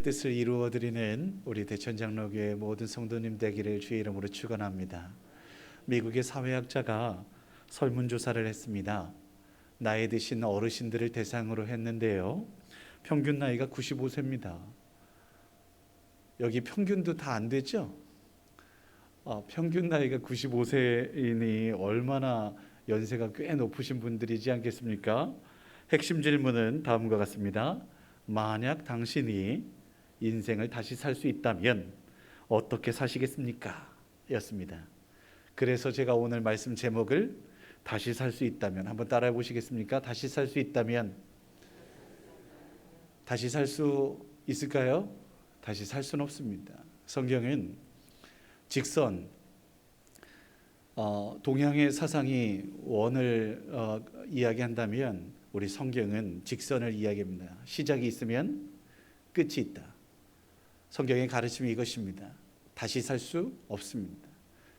뜻을 이루어드리는 우리 대천장로교회 모든 성도님 되기를 주의 이름으로 축원합니다. 미국의 사회학자가 설문조사를 했습니다. 나이 드신 어르신들을 대상으로 했는데요, 평균 나이가 95세입니다. 여기 평균도 다 안 되죠? 평균 나이가 95세이니 얼마나 연세가 꽤 높으신 분들이지 않겠습니까? 핵심 질문은 다음과 같습니다. 만약 당신이 인생을 다시 살 수 있다면 어떻게 사시겠습니까? 였습니다. 그래서 제가 오늘 말씀 제목을 다시 살 수 있다면, 한번 따라해 보시겠습니까? 다시 살 수 있다면. 다시 살 수 있을까요? 다시 살 수는 없습니다. 성경은 직선, 동양의 사상이 원을 이야기한다면 우리 성경은 직선을 이야기합니다. 시작이 있으면 끝이 있다. 성경의 가르침이 이것입니다. 다시 살 수 없습니다.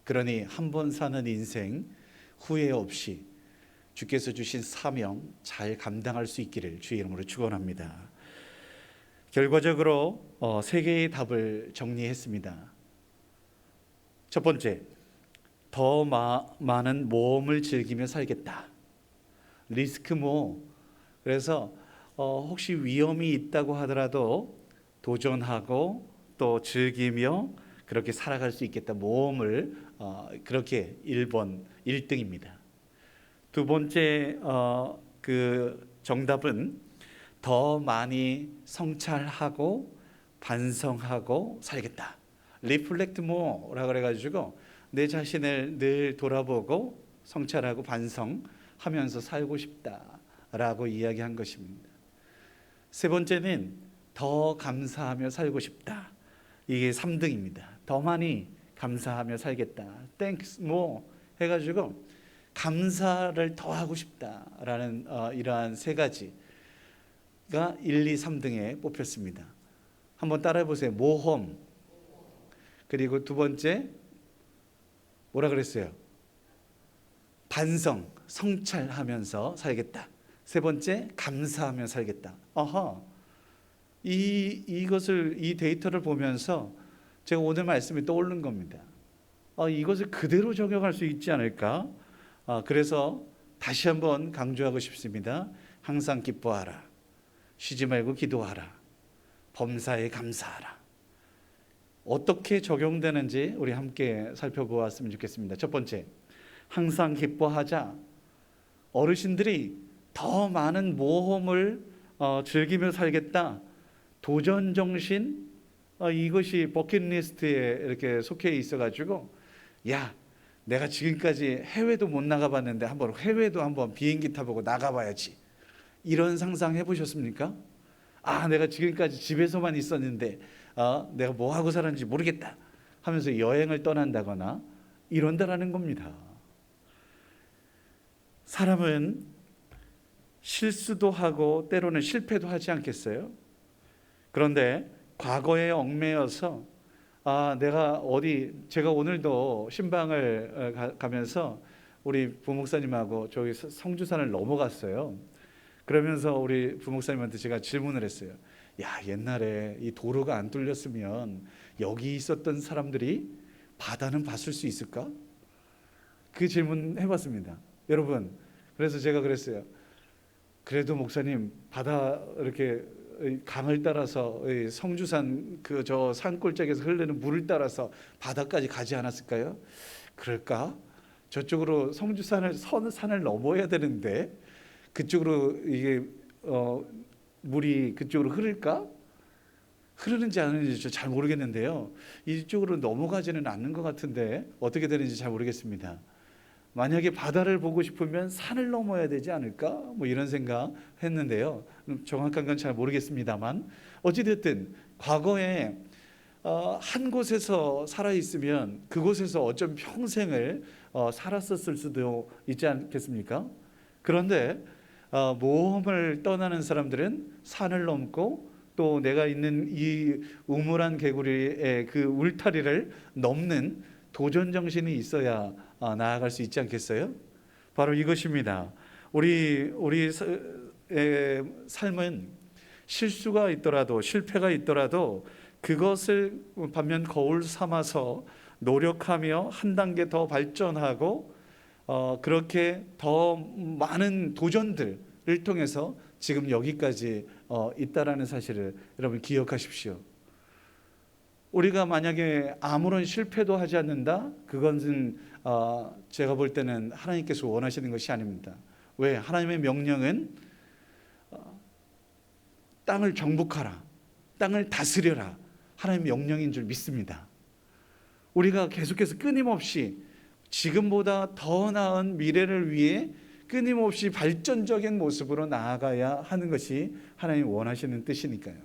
그러니 한 번 사는 인생 후회 없이 주께서 주신 사명 잘 감당할 수 있기를 주의 이름으로 축원합니다. 결과적으로 세 개의 답을 정리했습니다. 첫 번째, 더 많은 모험을 즐기며 살겠다. 리스크 모. 그래서 혹시 위험이 있다고 하더라도 도전하고 또 즐기며 그렇게 살아갈 수 있겠다. 모험을 그렇게 1번 1등입니다. 두 번째 그 정답은 더 많이 성찰하고 반성하고 살겠다. 리플렉트 모라고 그래가지고 내 자신을 늘 돌아보고 성찰하고 반성하면서 살고 싶다라고 이야기한 것입니다. 세 번째는 더 감사하며 살고 싶다. 이게 3등입니다. 더 많이 감사하며 살겠다. Thanks more 해가지고 감사를 더 하고 싶다라는 이러한 세 가지가 1, 2, 3등에 뽑혔습니다. 한번 따라해 보세요. 모험. 그리고 두 번째 뭐라 그랬어요? 반성, 성찰하면서 살겠다. 세 번째 감사하며 살겠다. 이것을 이 데이터를 보면서 제가 오늘 말씀이 떠오른 겁니다. 이것을 그대로 적용할 수 있지 않을까? 그래서 다시 한번 강조하고 싶습니다. 항상 기뻐하라. 쉬지 말고 기도하라. 범사에 감사하라. 어떻게 적용되는지 우리 함께 살펴보았으면 좋겠습니다. 첫 번째, 항상 기뻐하자. 어르신들이 더 많은 모험을 즐기며 살겠다. 도전 정신, 이것이 버킷리스트에 이렇게 속해 있어가지고, 야, 내가 지금까지 해외도 못 나가봤는데 한번 해외도 한번 비행기 타보고 나가봐야지. 이런 상상 해보셨습니까? 내가 지금까지 집에서만 있었는데 내가 뭐 하고 살았는지 모르겠다 하면서 여행을 떠난다거나 이런다라는 겁니다. 사람은 실수도 하고 때로는 실패도 하지 않겠어요? 그런데 과거에 얽매여서 제가 오늘도 신방을 가면서 우리 부목사님하고 저기 성주산을 넘어갔어요. 그러면서 우리 부목사님한테 제가 질문을 했어요. 야, 옛날에 이 도로가 안 뚫렸으면 여기 있었던 사람들이 바다는 봤을 수 있을까? 그 질문 해봤습니다. 여러분, 그래서 제가 그랬어요. 그래도 목사님, 바다 이렇게 강을 따라서 성주산 그 저 산골짜기에서 흐르는 물을 따라서 바다까지 가지 않았을까요? 그럴까? 저쪽으로 산을 넘어야 되는데 그쪽으로 이게 물이 그쪽으로 흐를까? 흐르는지 안 흐르는지 잘 모르겠는데요. 이쪽으로 넘어가지는 않는 것 같은데 어떻게 되는지 잘 모르겠습니다. 만약에 바다를 보고 싶으면 산을 넘어야 되지 않을까? 뭐 이런 생각 했는데요. 정확한 건 잘 모르겠습니다만 어찌됐든 과거에 한 곳에서 살아있으면 그곳에서 어쩜 평생을 살았었을 수도 있지 않겠습니까? 그런데 모험을 떠나는 사람들은 산을 넘고 또 내가 있는 이 우물한 개구리의 그 울타리를 넘는 도전 정신이 있어야 나아갈 수 있지 않겠어요? 바로 이것입니다. 우리 삶은 실수가 있더라도 실패가 있더라도 그것을 반면 거울 삼아서 노력하며 한 단계 더 발전하고 그렇게 더 많은 도전들을 통해서 지금 여기까지 있다라는 사실을 여러분 기억하십시오. 우리가 만약에 아무런 실패도 하지 않는다? 그것은 제가 볼 때는 하나님께서 원하시는 것이 아닙니다. 왜? 하나님의 명령은 땅을 정복하라, 땅을 다스려라, 하나님의 명령인 줄 믿습니다. 우리가 계속해서 끊임없이 지금보다 더 나은 미래를 위해 끊임없이 발전적인 모습으로 나아가야 하는 것이 하나님이 원하시는 뜻이니까요.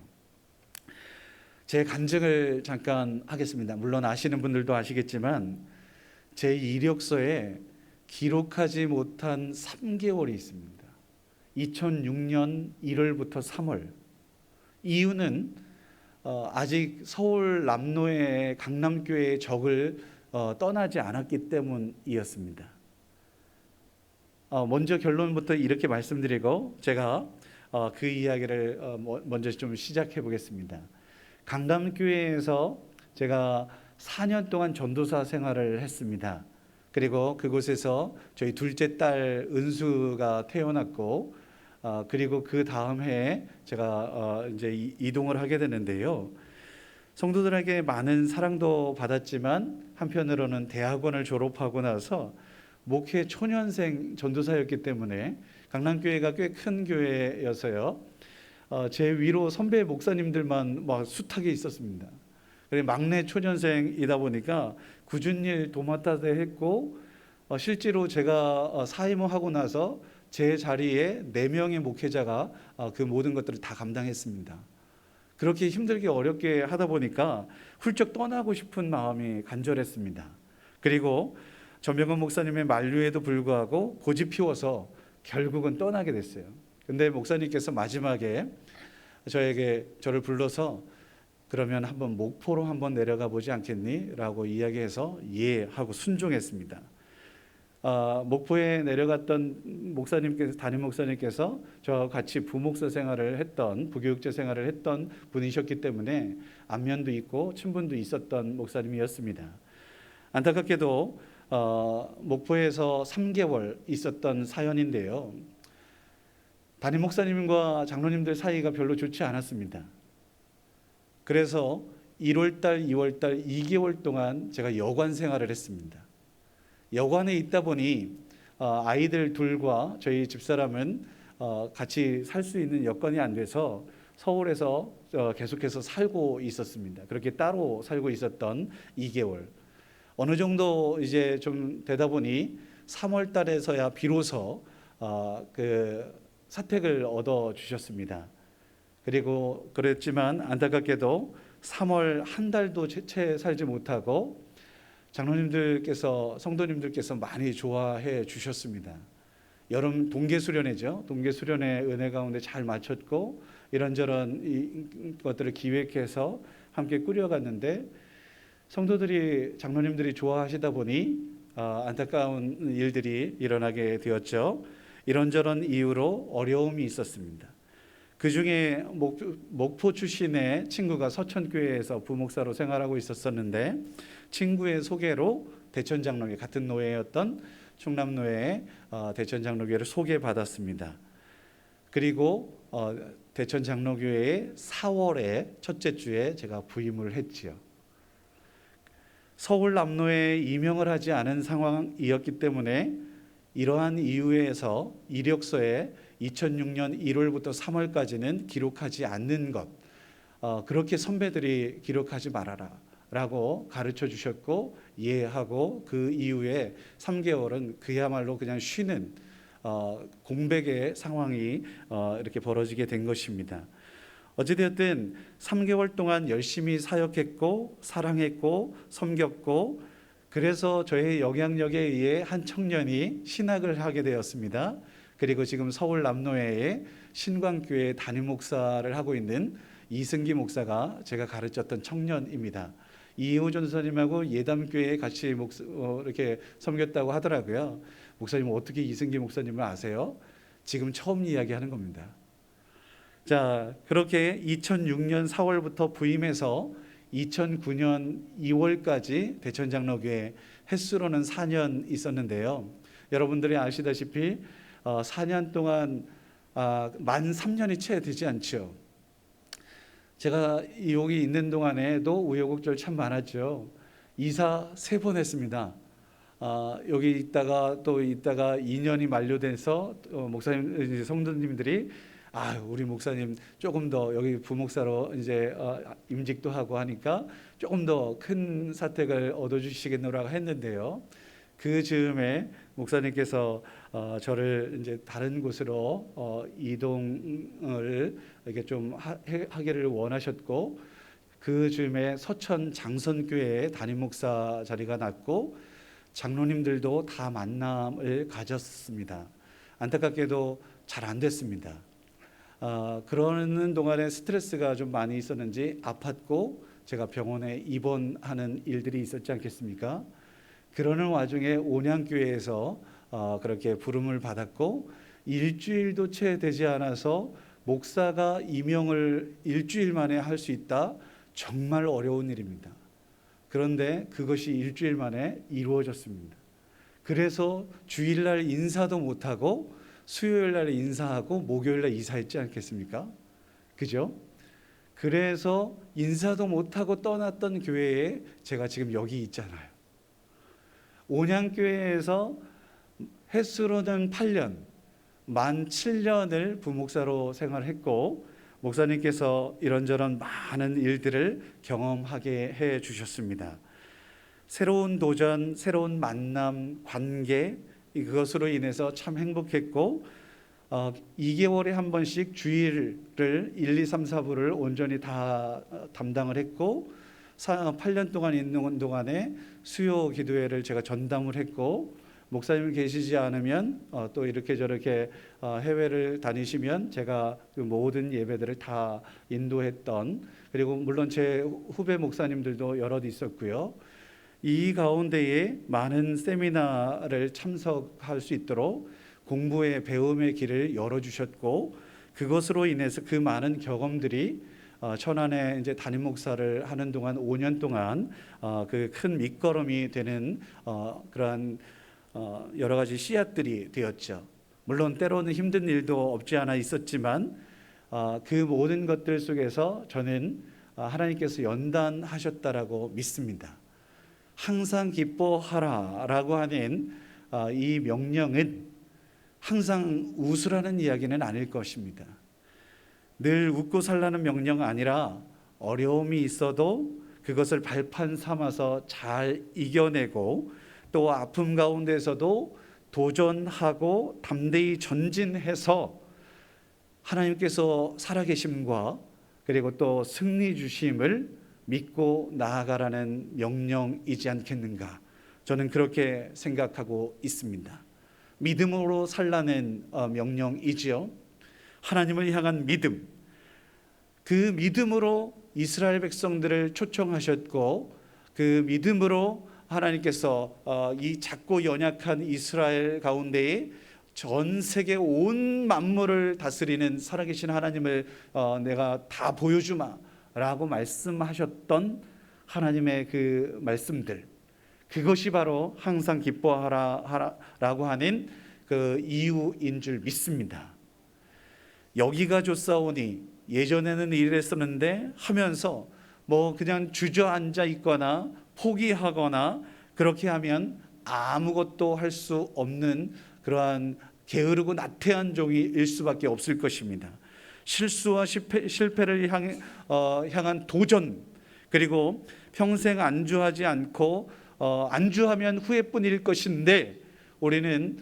제 간증을 잠깐 하겠습니다. 물론 아시는 분들도 아시겠지만 제 이력서에 기록하지 못한 3개월이 있습니다. 2006년 1월부터 3월. 이유는 아직 서울 남로의 강남교회의 적을 떠나지 않았기 때문이었습니다. 먼저 결론부터 이렇게 말씀드리고 제가 그 이야기를 먼저 좀 시작해 보겠습니다. 강남교회에서 제가 4년 동안 전도사 생활을 했습니다. 그리고 그곳에서 저희 둘째 딸 은수가 태어났고 그리고 그 다음 해에 제가 이제 이동을 하게 되는데요. 성도들에게 많은 사랑도 받았지만 한편으로는 대학원을 졸업하고 나서 목회 초년생 전도사였기 때문에 강남교회가 꽤 큰 교회여서요. 제 위로 선배 목사님들만 막 숱하게 있었습니다. 그리고 막내 초년생이다 보니까 굳은 일 도맡아서 했고 실제로 제가 사임하고 나서 제 자리에 4명의 목회자가 그 모든 것들을 다 감당했습니다. 그렇게 힘들게 어렵게 하다 보니까 훌쩍 떠나고 싶은 마음이 간절했습니다. 그리고 전병헌 목사님의 만류에도 불구하고 고집 피워서 결국은 떠나게 됐어요. 근데 목사님께서 마지막에 저를 불러서 그러면 한번 목포로 한번 내려가 보지 않겠니? 라고 이야기해서 예 하고 순종했습니다. 목포에 내려갔던 목사님께서, 담임 목사님께서 저와 같이 부목사 생활을 했던, 부교육자 생활을 했던 분이셨기 때문에 안면도 있고 친분도 있었던 목사님이었습니다. 안타깝게도 목포에서 3개월 있었던 사연인데요. 담임 목사님과 장로님들 사이가 별로 좋지 않았습니다. 그래서 1월달, 2월달 2개월 동안 제가 여관 생활을 했습니다. 여관에 있다 보니 아이들 둘과 저희 집사람은 같이 살 수 있는 여건이 안 돼서 서울에서 계속해서 살고 있었습니다. 그렇게 따로 살고 있었던 2개월. 어느 정도 이제 좀 되다 보니 3월 달에서야 비로소 그 사택을 얻어 주셨습니다. 그리고 그랬지만 안타깝게도 3월 한 달도 채 살지 못하고 장로님들께서, 성도님들께서 많이 좋아해 주셨습니다. 여름 동계수련회죠. 동계수련회 은혜 가운데 잘 마쳤고 이런저런 것들을 기획해서 함께 꾸려갔는데 성도들이, 장로님들이 좋아하시다 보니 안타까운 일들이 일어나게 되었죠. 이런저런 이유로 어려움이 있었습니다. 그 중에 목포 출신의 친구가 서천교회에서 부목사로 생활하고 있었는데 친구의 소개로 대천장로회, 같은 노회였던 충남노회의 대천장로교회를 소개받았습니다. 그리고 대천장로교회의 4월의 첫째 주에 제가 부임을 했지요. 서울 남로에 임명을 하지 않은 상황이었기 때문에 이러한 이유에서 이력서에 2006년 1월부터 3월까지는 기록하지 않는 것, 그렇게 선배들이 기록하지 말아라 라고 가르쳐 주셨고 이해하고 그 이후에 3개월은 그야말로 그냥 쉬는 공백의 상황이 이렇게 벌어지게 된 것입니다. 어찌되었든 3개월 동안 열심히 사역했고 사랑했고 섬겼고 그래서 저의 영향력에 의해 한 청년이 신학을 하게 되었습니다. 그리고 지금 서울 남로회의 신광교회 담임 목사를 하고 있는 이승기 목사가 제가 가르쳤던 청년입니다. 이호 전사님하고 예담교회에 같이 이렇게 섬겼다고 하더라고요. 목사님 어떻게 이승기 목사님을 아세요? 지금 처음 이야기하는 겁니다. 자, 그렇게 2006년 4월부터 부임해서 2009년 2월까지 대천장로교회 횟수로는 4년 있었는데요. 여러분들이 아시다시피 4년 동안 만 3년이 채 되지 않죠. 제가 여기 있는 동안에도 우여곡절 참 많았죠. 이사 3번 했습니다. 여기 있다가 또 있다가 2년이 만료돼서 목사님, 성도님들이 우리 목사님 조금 더 여기 부목사로 이제 임직도 하고 하니까 조금 더 큰 사택을 얻어주시겠노라고 했는데요. 그 즈음에 목사님께서 저를 이제 다른 곳으로 이동을 이렇게 좀 하기를 원하셨고, 그 즈음에 서천 장선교회에 담임 목사 자리가 났고 장로님들도 다 만남을 가졌습니다. 안타깝게도 잘 안 됐습니다. 그러는 동안에 스트레스가 좀 많이 있었는지 아팠고 제가 병원에 입원하는 일들이 있었지 않겠습니까? 그러는 와중에 온양교회에서 그렇게 부름을 받았고 일주일도 채 되지 않아서 목사가 임용을 일주일 만에 할 수 있다. 정말 어려운 일입니다. 그런데 그것이 일주일 만에 이루어졌습니다. 그래서 주일날 인사도 못하고 수요일날 인사하고 목요일날 이사했지 않겠습니까? 그죠? 그래서 인사도 못하고 떠났던 교회에 제가 지금 여기 있잖아요. 온양교회에서 횟수로는 8년, 만 7년을 부목사로 생활했고 목사님께서 이런저런 많은 일들을 경험하게 해 주셨습니다. 새로운 도전, 새로운 만남, 관계, 그것으로 인해서 참 행복했고 2개월에 한 번씩 주일을 1, 2, 3, 4부를 온전히 다 담당을 했고 8년 동안 있는 동안에 수요 기도회를 제가 전담을 했고 목사님 계시지 않으면 또 이렇게 저렇게 해외를 다니시면 제가 그 모든 예배들을 다 인도했던, 그리고 물론 제 후배 목사님들도 여럿 있었고요. 이 가운데에 많은 세미나를 참석할 수 있도록 공부의 배움의 길을 열어주셨고 그것으로 인해서 그 많은 경험들이 천안에 이제 담임 목사를 하는 동안 5년 동안 그 큰 밑거름이 되는 그러한 여러 가지 씨앗들이 되었죠. 물론 때로는 힘든 일도 없지 않아 있었지만 그 모든 것들 속에서 저는 하나님께서 연단하셨다라고 믿습니다. 항상 기뻐하라라고 하는 이 명령은 항상 웃으라는 이야기는 아닐 것입니다. 늘 웃고 살라는 명령 아니라 어려움이 있어도 그것을 발판 삼아서 잘 이겨내고 또 아픔 가운데서도 도전하고 담대히 전진해서 하나님께서 살아계심과 그리고 또 승리 주심을 믿고 나아가라는 명령이지 않겠는가, 저는 그렇게 생각하고 있습니다. 믿음으로 살라는 명령이지요. 하나님을 향한 믿음, 그 믿음으로 이스라엘 백성들을 초청하셨고 그 믿음으로 하나님께서 이 작고 연약한 이스라엘 가운데에 전 세계 온 만물을 다스리는 살아계신 하나님을 내가 다 보여주마 라고 말씀하셨던 하나님의 그 말씀들, 그것이 바로 항상 기뻐하라 라고 하는 그 이유인 줄 믿습니다. 여기가 좋사오니 예전에는 이랬었는데 하면서 뭐 그냥 주저앉아 있거나 포기하거나 그렇게 하면 아무것도 할 수 없는 그러한 게으르고 나태한 종일 수밖에 없을 것입니다. 실수와 실패를 향한 도전, 그리고 평생 안주하지 않고 안주하면 후회뿐일 것인데 우리는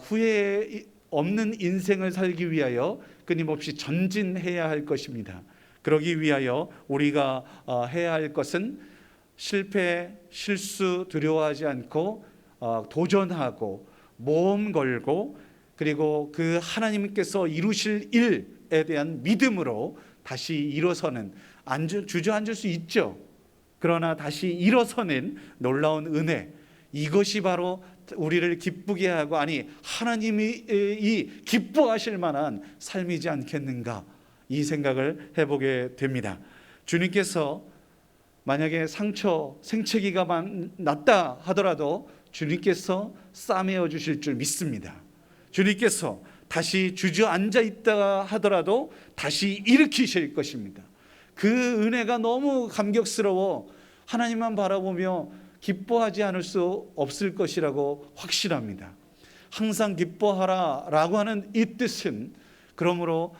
후회 없는 인생을 살기 위하여 끊임없이 전진해야 할 것입니다. 그러기 위하여 우리가 해야 할 것은 실패, 실수 두려워하지 않고 도전하고 모험 걸고 그리고 그 하나님께서 이루실 일에 대한 믿음으로 다시 일어서는, 주저앉을 수 있죠. 그러나 다시 일어서는 놀라운 은혜, 이것이 바로 우리를 기쁘게 하고 하나님이 기뻐하실 만한 삶이지 않겠는가, 이 생각을 해보게 됩니다. 주님께서 만약에 상처, 생채기가 났다 하더라도 주님께서 싸매어 주실 줄 믿습니다. 주님께서 다시 주저앉아 있다 하더라도 다시 일으키실 것입니다. 그 은혜가 너무 감격스러워 하나님만 바라보며 기뻐하지 않을 수 없을 것이라고 확신합니다. 항상 기뻐하라 라고 하는 이 뜻은 그러므로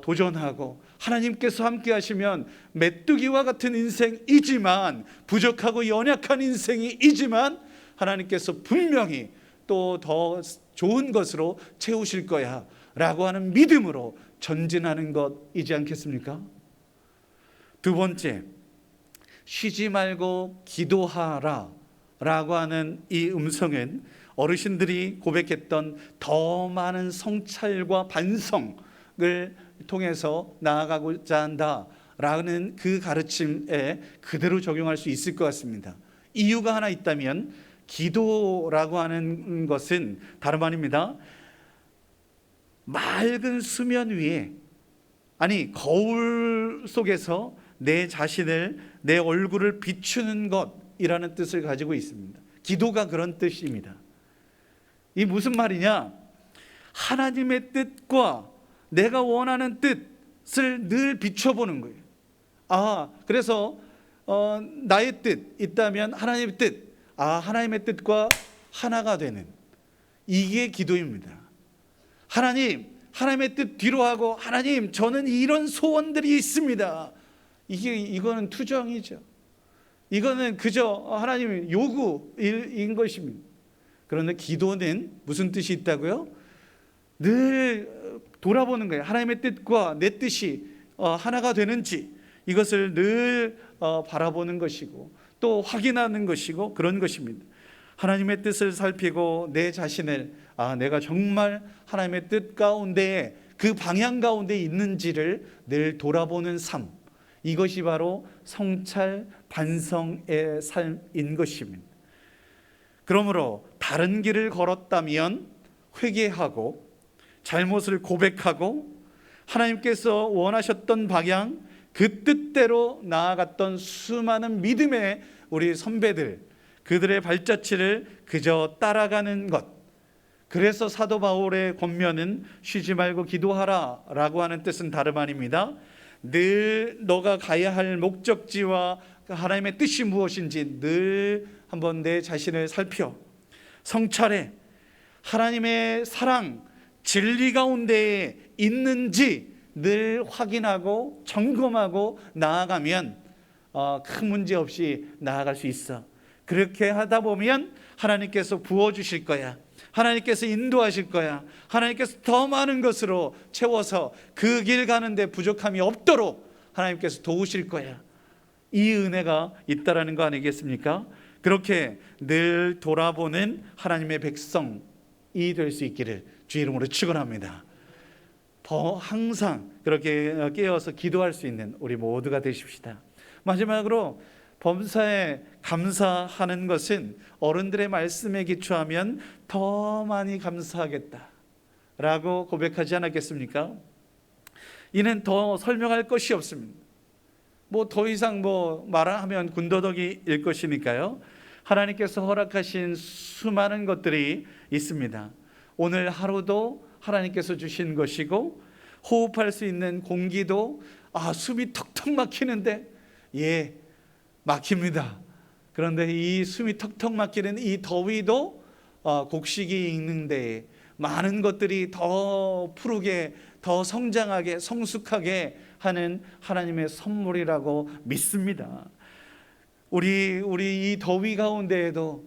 도전하고 하나님께서 함께 하시면 메뚜기와 같은 인생이지만, 부족하고 연약한 인생이지만 하나님께서 분명히 또 더 좋은 것으로 채우실 거야 라고 하는 믿음으로 전진하는 것이지 않겠습니까? 두 번째, 쉬지 말고 기도하라 라고 하는 이 음성은 어르신들이 고백했던 더 많은 성찰과 반성을 통해서 나아가고자 한다라는 그 가르침에 그대로 적용할 수 있을 것 같습니다. 이유가 하나 있다면 기도라고 하는 것은 다름 아닙니다. 맑은 수면 위에, 아니 거울 속에서 내 자신을, 내 얼굴을 비추는 것이라는 뜻을 가지고 있습니다. 기도가 그런 뜻입니다. 이 무슨 말이냐? 하나님의 뜻과 내가 원하는 뜻을 늘 비춰보는 거예요. 그래서 나의 뜻 있다면 하나님의 뜻, 하나님의 뜻과 하나가 되는, 이게 기도입니다. 하나님의 뜻 뒤로 하고, 하나님 저는 이런 소원들이 있습니다. 이거는 투정이죠. 이거는 그저 하나님의 요구인 것입니다. 그런데 기도는 무슨 뜻이 있다고요? 늘 돌아보는 거예요. 하나님의 뜻과 내 뜻이 하나가 되는지, 이것을 늘 바라보는 것이고 또 확인하는 것이고 그런 것입니다. 하나님의 뜻을 살피고 내 자신을 내가 정말 하나님의 뜻 가운데, 그 방향 가운데 있는지를 늘 돌아보는 삶, 이것이 바로 성찰 반성의 삶인 것입니다. 그러므로 다른 길을 걸었다면 회개하고 잘못을 고백하고 하나님께서 원하셨던 방향, 그 뜻대로 나아갔던 수많은 믿음의 우리 선배들, 그들의 발자취를 그저 따라가는 것. 그래서 사도 바울의 권면은 쉬지 말고 기도하라 라고 하는 뜻은 다름 아닙니다. 늘 너가 가야 할 목적지와 하나님의 뜻이 무엇인지 늘 한번 내 자신을 살펴 성찰해 하나님의 사랑, 진리 가운데 있는지 늘 확인하고 점검하고 나아가면 큰 문제 없이 나아갈 수 있어. 그렇게 하다 보면 하나님께서 부어주실 거야. 하나님께서 인도하실 거야. 하나님께서 더 많은 것으로 채워서 그 길 가는데 부족함이 없도록 하나님께서 도우실 거야. 이 은혜가 있다라는 거 아니겠습니까? 그렇게 늘 돌아보는 하나님의 백성이 될 수 있기를 주 이름으로 축원합니다. 항상 그렇게 깨어서 기도할 수 있는 우리 모두가 되십시다. 마지막으로 범사에 감사하는 것은 어른들의 말씀에 기초하면 더 많이 감사하겠다라고 고백하지 않았겠습니까? 이는 더 설명할 것이 없습니다. 더 이상 말하면 군더더기일 것이니까요. 하나님께서 허락하신 수많은 것들이 있습니다. 오늘 하루도 하나님께서 주신 것이고, 호흡할 수 있는 공기도 숨이 턱턱 막히는데 막힙니다. 그런데 이 숨이 턱턱 막히는 이 더위도 곡식이 익는데 많은 것들이 더 푸르게, 더 성장하게, 성숙하게 하는 하나님의 선물이라고 믿습니다. 우리 이 더위 가운데에도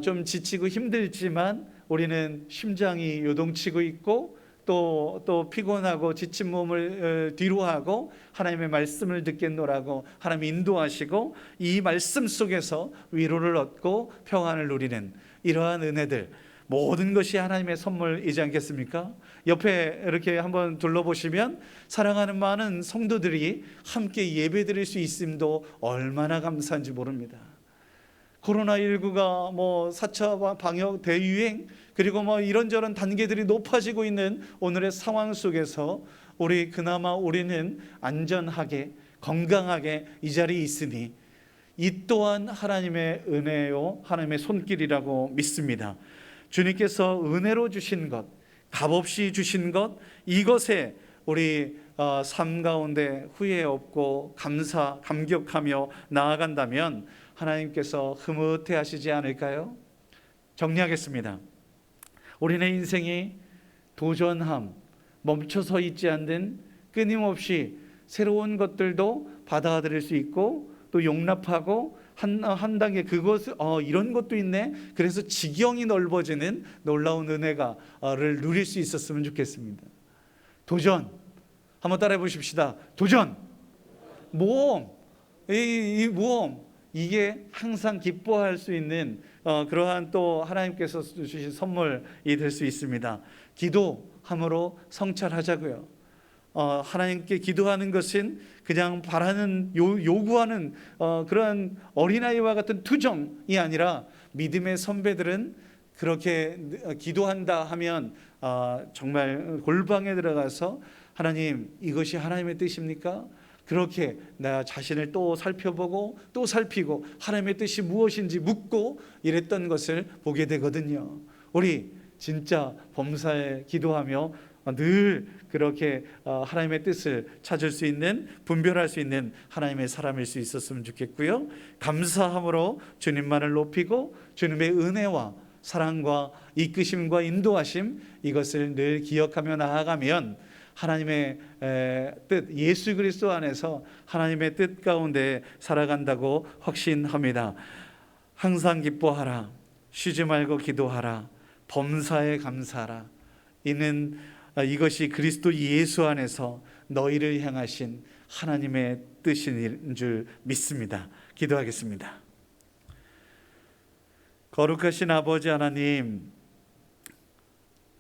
좀 지치고 힘들지만 우리는 심장이 요동치고 있고 또 피곤하고 지친 몸을 뒤로하고 하나님의 말씀을 듣겠노라고 하나님이 인도하시고 이 말씀 속에서 위로를 얻고 평안을 누리는 이러한 은혜들, 모든 것이 하나님의 선물이지 않겠습니까? 옆에 이렇게 한번 둘러보시면 사랑하는 많은 성도들이 함께 예배드릴 수 있음도 얼마나 감사한지 모릅니다. 코로나19가 4차 방역 대유행, 그리고 이런저런 단계들이 높아지고 있는 오늘의 상황 속에서 우리 그나마 우리는 안전하게 건강하게 이 자리에 있으니 이 또한 하나님의 은혜요 하나님의 손길이라고 믿습니다. 주님께서 은혜로 주신 것, 값없이 주신 것, 이것에 우리 삶 가운데 후회 없고 감격하며 나아간다면 하나님께서 흐뭇해 하시지 않을까요? 정리하겠습니다. 우리네 인생이 도전함, 멈춰서 있지 않는 끊임없이 새로운 것들도 받아들일 수 있고 또 용납하고 한 단계 그것을 이런 것도 있네. 그래서 지경이 넓어지는 놀라운 은혜가를 누릴 수 있었으면 좋겠습니다. 도전 한번 따라해 보십시다. 도전, 모험, 이 모험 이게 항상 기뻐할 수 있는 그러한 또 하나님께서 주신 선물이 될 수 있습니다. 기도함으로 성찰하자고요. 하나님께 기도하는 것은 그냥 바라는 요구하는 그러한 어린아이와 같은 투정이 아니라 믿음의 선배들은 그렇게 기도한다 하면 정말 골방에 들어가서 하나님 이것이 하나님의 뜻입니까? 그렇게 나 자신을 또 살펴보고 또 살피고 하나님의 뜻이 무엇인지 묻고 이랬던 것을 보게 되거든요. 우리 진짜 범사에 기도하며 늘 그렇게 하나님의 뜻을 찾을 수 있는 분별할 수 있는 하나님의 사람일 수 있었으면 좋겠고요. 감사함으로 주님만을 높이고 주님의 은혜와 사랑과 이끄심과 인도하심 이것을 늘 기억하며 나아가면 하나님의 뜻 예수 그리스도 안에서 하나님의 뜻 가운데 살아간다고 확신합니다. 항상 기뻐하라, 쉬지 말고 기도하라, 범사에 감사하라. 이것이 그리스도 예수 안에서 너희를 향하신 하나님의 뜻인 줄 믿습니다. 기도하겠습니다. 거룩하신 아버지 하나님,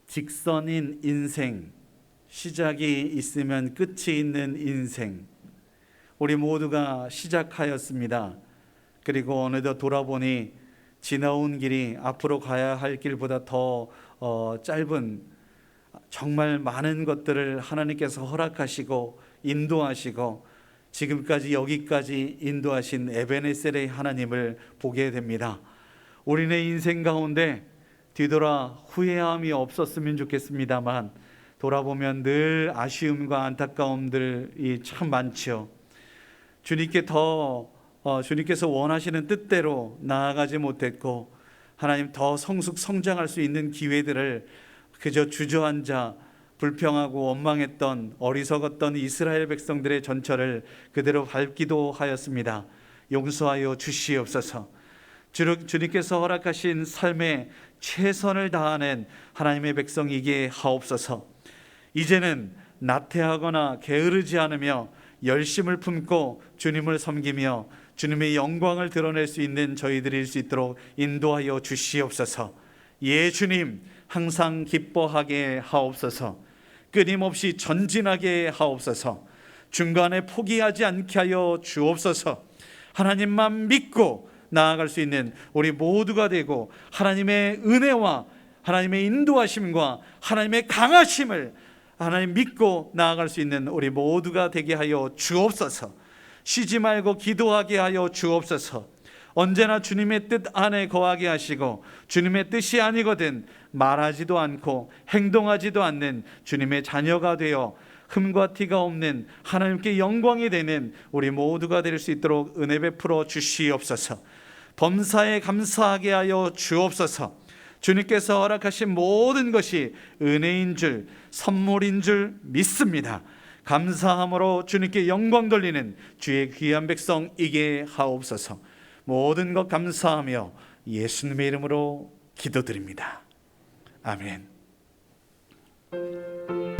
직선인 인생, 시작이 있으면 끝이 있는 인생, 우리 모두가 시작하였습니다. 그리고 어느덧 돌아보니 지나온 길이 앞으로 가야 할 길보다 더 짧은 정말 많은 것들을 하나님께서 허락하시고 인도하시고 지금까지 여기까지 인도하신 에베네셀의 하나님을 보게 됩니다. 우리네 인생 가운데 뒤돌아 후회함이 없었으면 좋겠습니다만 돌아보면 늘 아쉬움과 안타까움들이 참 많죠. 주님께서 원하시는 뜻대로 나아가지 못했고 하나님 더 성장할 수 있는 기회들을 그저 주저앉아 불평하고 원망했던 어리석었던 이스라엘 백성들의 전철을 그대로 밟기도 하였습니다. 용서하여 주시옵소서. 주님께서 허락하신 삶에 최선을 다하는 하나님의 백성이게 하옵소서. 이제는 나태하거나 게으르지 않으며 열심을 품고 주님을 섬기며 주님의 영광을 드러낼 수 있는 저희들일 수 있도록 인도하여 주시옵소서. 예 주님, 항상 기뻐하게 하옵소서. 끊임없이 전진하게 하옵소서. 중간에 포기하지 않게 하여 주옵소서. 하나님만 믿고 나아갈 수 있는 우리 모두가 되고 하나님의 은혜와 하나님의 인도하심과 하나님의 강하심을 하나님 믿고 나아갈 수 있는 우리 모두가 되게 하여 주옵소서. 쉬지 말고 기도하게 하여 주옵소서. 언제나 주님의 뜻 안에 거하게 하시고 주님의 뜻이 아니거든 말하지도 않고 행동하지도 않는 주님의 자녀가 되어 흠과 티가 없는 하나님께 영광이 되는 우리 모두가 될 수 있도록 은혜 베풀어 주시옵소서. 범사에 감사하게 하여 주옵소서. 주님께서 허락하신 모든 것이 은혜인 줄 선물인 줄 믿습니다. 감사함으로 주님께 영광 돌리는 주의 귀한 백성이게 하옵소서. 모든 것 감사하며 예수님의 이름으로 기도드립니다. 아멘.